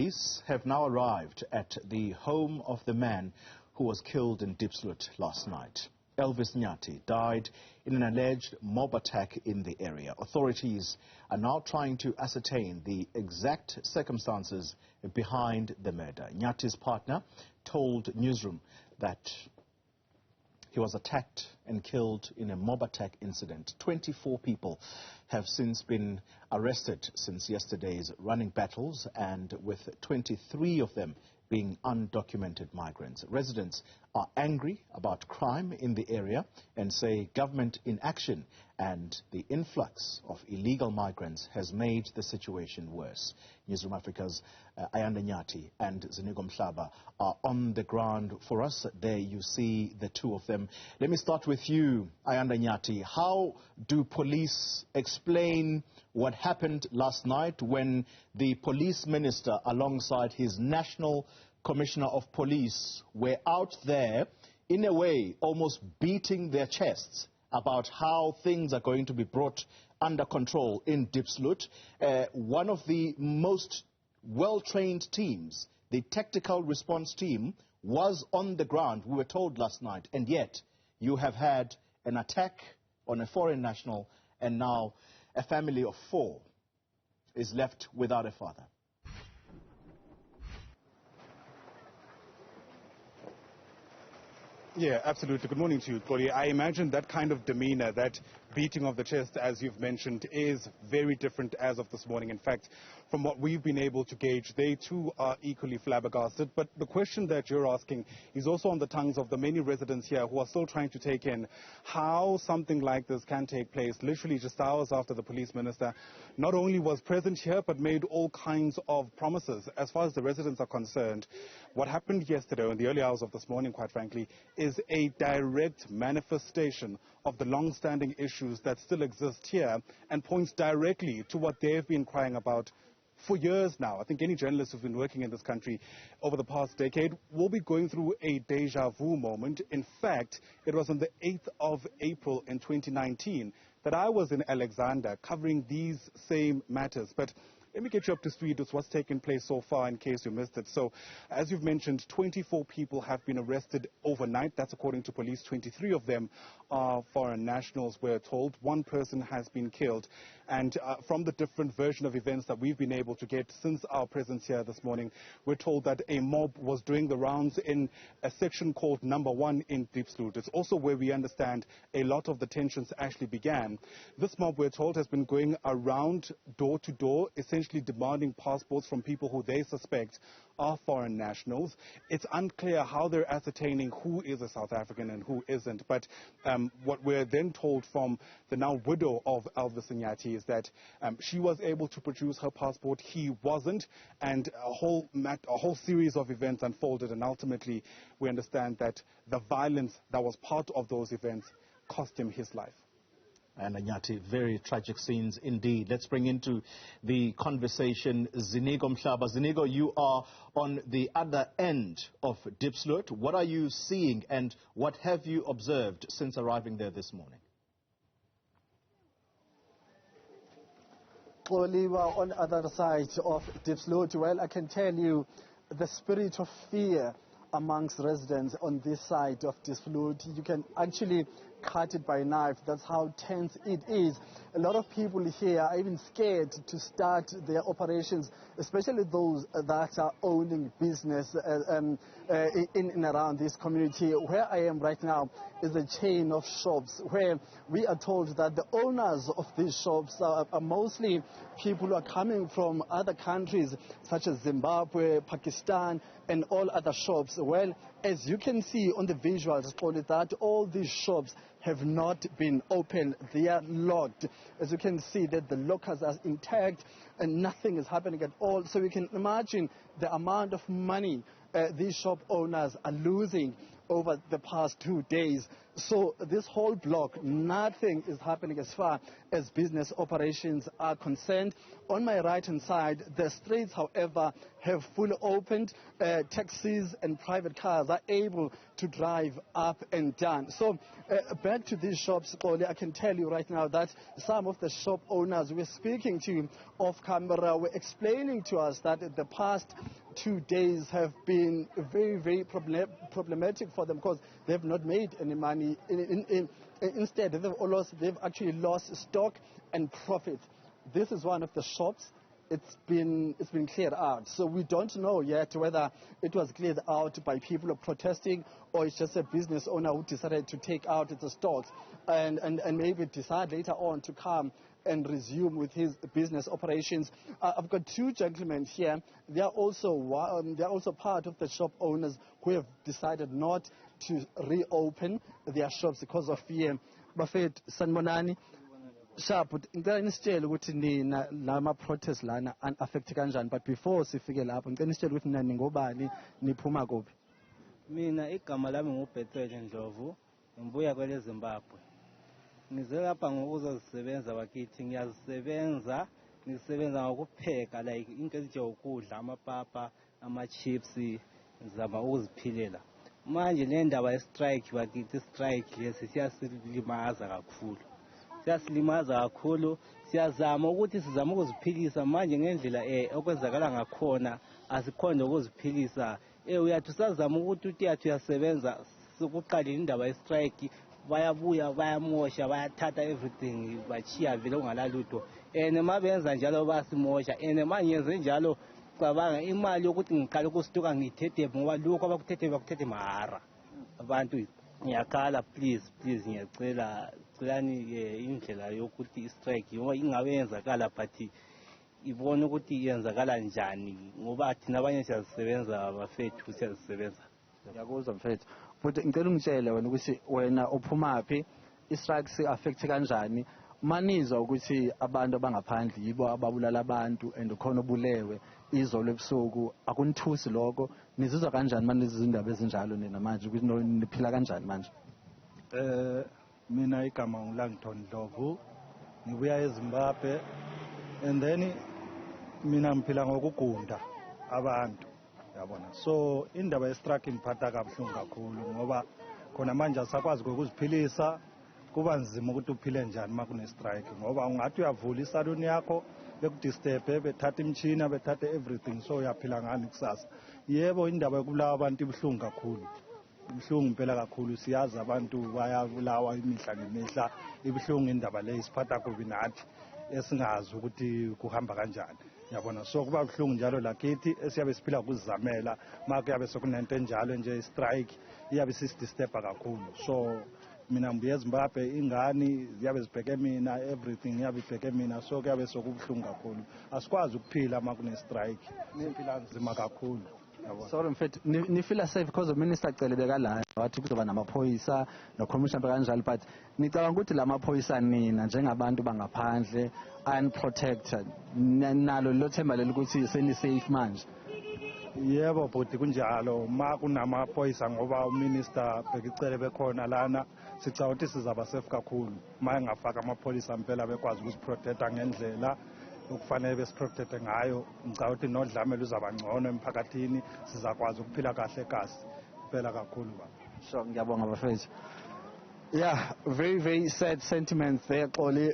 police have now arrived at the home of the man who was killed in Diepsloot last night. Elvis Nyathi died in an alleged mob attack in the area. Authorities are now trying to ascertain the exact circumstances behind the murder. Nyathi's partner told Newzroom that he was attacked and killed in a mob attack incident. 24 people have since been arrested since yesterday's running battles, and with 23 of them being undocumented migrants. Residents are angry about crime in the area and say government inaction and the influx of illegal migrants has made the situation worse. Newzroom Afrika's Ayanda Nyathi and Ziniko Mhlaba are on the ground for us. There you see the two of them. Let me start with you, Ayanda Nyathi. How do police explain what happened last night when the police minister alongside his national commissioner of police were out there, in a way, almost beating their chests about how things are going to be brought under control in Diepsloot? One of the most well-trained teams, the tactical response team, was on the ground, we were told last night, and yet you have had an attack on a foreign national, and now a family of 4 is left without a father. Yeah, absolutely. Good morning to you, Claudia. I imagine that kind of demeanor, that beating of the chest, as you've mentioned, is very different as of this morning. In fact, from what we've been able to gauge, they too are equally flabbergasted. But the question that you're asking is also on the tongues of the many residents here who are still trying to take in how something like this can take place, literally just hours after the police minister not only was present here, but made all kinds of promises. As far as the residents are concerned, what happened yesterday, in the early hours of this morning, quite frankly, is a direct manifestation of the long-standing issues that still exist here and points directly to what they've been crying about for years now. I think any journalist who's been working in this country over the past decade will be going through a deja vu moment. In fact, it was on the 8th of April in 2019 that I was in Alexander covering these same matters. But let me get you up to speed with what's taken place so far in case you missed it. So, as you've mentioned, 24 people have been arrested overnight. That's according to police. 23 of them are foreign nationals, we're told. 1 person has been killed. And from the different version of events that we've been able to get since our presence here this morning, we're told that a mob was doing the rounds in a section called Number 1 in Diepsloot. It's also where we understand a lot of the tensions actually began. This mob, we're told, has been going around door to door, essentially demanding passports from people who they suspect are foreign nationals. It's unclear how they're ascertaining who is a South African and who isn't. But what we're then told from the now widow of Elvis Nyathi is that she was able to produce her passport, he wasn't, and a whole series of events unfolded, and ultimately we understand that the violence that was part of those events cost him his life. And Nyathi, very tragic scenes indeed. Let's bring into the conversation Ziniko Mhlaba. Ziniko, you are on the other end of Diepsloot. What are you seeing and what have you observed since arriving there this morning? Oliver, on the other side of Diepsloot, well, I can tell you the spirit of fear amongst residents on this side of Diepsloot. You can actually cut it by knife. That's how tense it is. A lot of people here are even scared to start their operations, especially those that are owning business in and around this community. Where I am right now is a chain of shops where we are told that the owners of these shops are mostly people who are coming from other countries such as Zimbabwe, Pakistan, and all other shops. Well, as you can see on the visuals, that all these shops have not been opened. They are locked. As you can see, that the lockers are intact and nothing is happening at all. So you can imagine the amount of money these shop owners are losing over the past 2 days. So this whole block, nothing is happening as far as business operations are concerned. On my right-hand side, the streets, however, have fully opened. Taxis and private cars are able to drive up and down. So back to these shops, Oli, I can tell you right now that some of the shop owners we're speaking to off camera were explaining to us that the past 2 days have been very, very problematic for them because they've not made any money. Instead, they've actually lost stock and profit. This is one of the shops. It's been cleared out. So we don't know yet whether it was cleared out by people protesting or it's just a business owner who decided to take out its stocks and maybe decide later on to come and resume with his business operations. I've got two gentlemen here. They are also part of the shop owners who have decided not to reopen their shops because of fear. Buffet Sanmonani. Sharp, ngicela nisitshele ukuthi nina lama protest lana affect kanjani, but before sifike lapho ngicela nisitshele ukuthi nina ningobani niphuma kuphi. Mina igama lami nguBethel Ndlovu, ngibuya kwele Zimbabwe. Ngize lapha ngokuzosebenza bakithi, ngiyazisebenza ngokupheka like into ezinjengokudla, amapapa, ama-chips, ngizama ukuziphilela. Manje le ndaba ye-strike bakithi, strike lesi siyasilimaza kakhulu. Siyazama ukuthi sizama ukuziphilisa manje ngendlela okwenzakala ngakhona asikhonde ukuziphilisa. Uyathi usazama ukuthi uyathi uyasebenza sokuqala indaba ye-strike, bayabuya bayamosha, bayathatha everything, bachiya vele ungalalutho. Noma benza njalo basimosha. Manje yenze njalo cabanga imali yokuthi ngiqala ukustuka ngithethe ngoba lokho abakuthethe mahara. Abantu ngiyakhala please ngiyacela indlela yokuthi i-strike ngoba ingabe yenzakala but ibone ukuthi yenzakala njani ngoba thina abanye siyazisebenza bafethu siyazisebenza. Ngiyakuzwa mfethu, futhi ngicela ungitshele wena ukuthi wena uphumaphi, i-strike si-affect kanjani, manizwa ukuthi abantu abangaphandle yibo ababulala abantu and khona obulewe izolo ebusuku, akunithusi lokho, nizizwa kanjani manje izindaba ezinjalo nina manje ukuthi niphila kanjani manje? Mina igama ngulangithoni Ndlovu, ngibuya eZimbabwe, and then mina ngiphila ngokugunda abantu, yabona. So indaba ye-strike imphatha kabuhlungu kakhulu ngoba khona manje asakwazi ukuziphilisa, kuba nzima ukuthi uphile njani uma kune-strike ngoba ungathi uyavula isaluni yakho bekudisturbe, bethatha imchina, bethatha everything, so uyaphila ngani kusasa. Yebo indaba yokubulawa abantu ibuhlungu kakhulu. Ibuhlungu impela kakhulu, siyazi abantu bayabulawa imihla ngemihla, ibuhlungu indaba le isiphatha kubi nathi esingazi ukuthi kuhamba kanjani, yabona. So kuba buhlungu njalo lakithi esiyabe siphila ukuzizamela, maka yabe sokunento enjalo nje i-strike iyabe sisidisturba kakhulu. So mina ngibuya eZimbabwe, ingani ziyabe zibheke mina, everything yabe ibheke mina, so kuyabe sokubuhlungu kakhulu. Asikwazi ukuphila uma kune-strike, siphila nzima kakhulu. Sorry mfethu, nifila safe because uminister cele bekala wathi kuzoba namaphoyisa nokhomishana kanjalo, but nicabanga ukuthi la maphoyisa nina njengabantu bangaphandle unprotected nalo lothemba lokuthi seni safe manje? Yebo bhuti kunjalo, ma kunamaphoyisa ngoba uminister bekicele bekhona lana, sicabanga ukuthi sizaba safe kakhulu ma engafaka amaphoyisa impela bekwazi ukusiprotecta ngendlela ukufanele besiprotecte ngayo. Ngicabanga ukuthi nodlame luzaba ngcono emphakathini, sizakwazi ukuphila kahle kasi impela kakhulu ba. Sure, ngiyabonga bafethu. Yeah, very, very sad sentiments there, Xoli,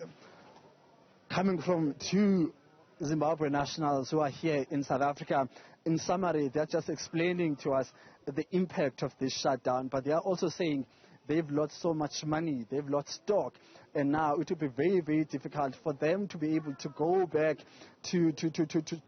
coming from two Zimbabwe nationals who are here in South Africa. In summary, they're just explaining to us the impact of this shutdown, but they are also saying they've lost so much money, they've lost stock, and now it will be very, very difficult for them to be able to go back to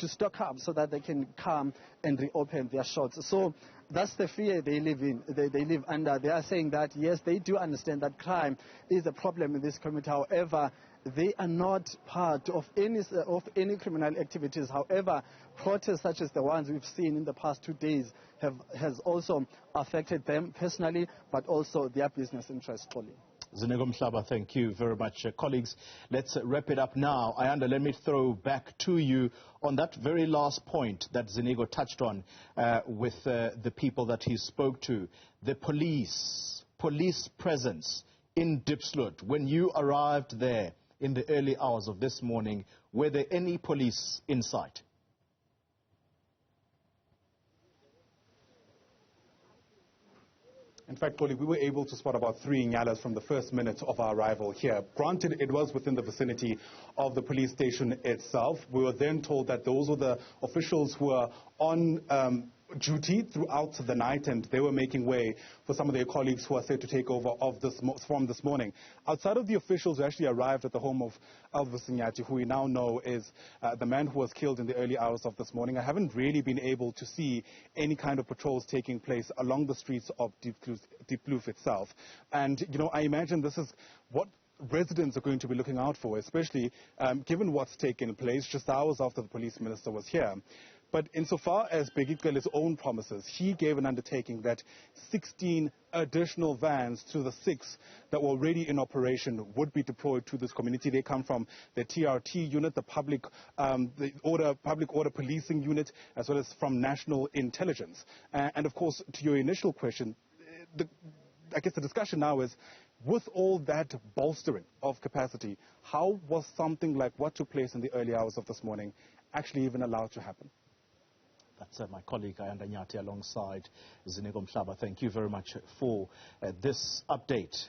stock up so that they can come and reopen their shops. So that's the fear they live in. They live under. They are saying that yes, they do understand that crime is a problem in this community. However, they are not part of any criminal activities. However, protests such as the ones we've seen in the past 2 days has also affected them personally, but also their business interests. Ziniko Mhlaba, thank you very much. Colleagues, let's wrap it up now. Ayanda, let me throw back to you on that very last point that Ziniko touched on with the people that he spoke to. The police police presence in Diepsloot. When you arrived there in the early hours of this morning, were there any police in sight? In fact, Koli, we were able to spot about 3 Nyalas from the first minute of our arrival here. Granted, it was within the vicinity of the police station itself. We were then told that those were the officials who were on duty throughout the night, and they were making way for some of their colleagues who are set to take over from this morning. Outside of the officials who actually arrived at the home of Elvis Nyathi, who we now know is the man who was killed in the early hours of this morning, I haven't really been able to see any kind of patrols taking place along the streets of Diepsloot itself. And, you know, I imagine this is what residents are going to be looking out for, especially given what's taken place just hours after the police minister was here. But insofar as Begitgele's own promises, he gave an undertaking that 16 additional vans to the 6 that were already in operation would be deployed to this community. They come from the TRT unit, the public order policing unit, as well as from national intelligence. And of course, to your initial question, I guess the discussion now is, with all that bolstering of capacity, how was something like what took place in the early hours of this morning actually even allowed to happen? That's my colleague Ayanda Nyathi alongside Ziniko Mhlaba. Thank you very much for this update.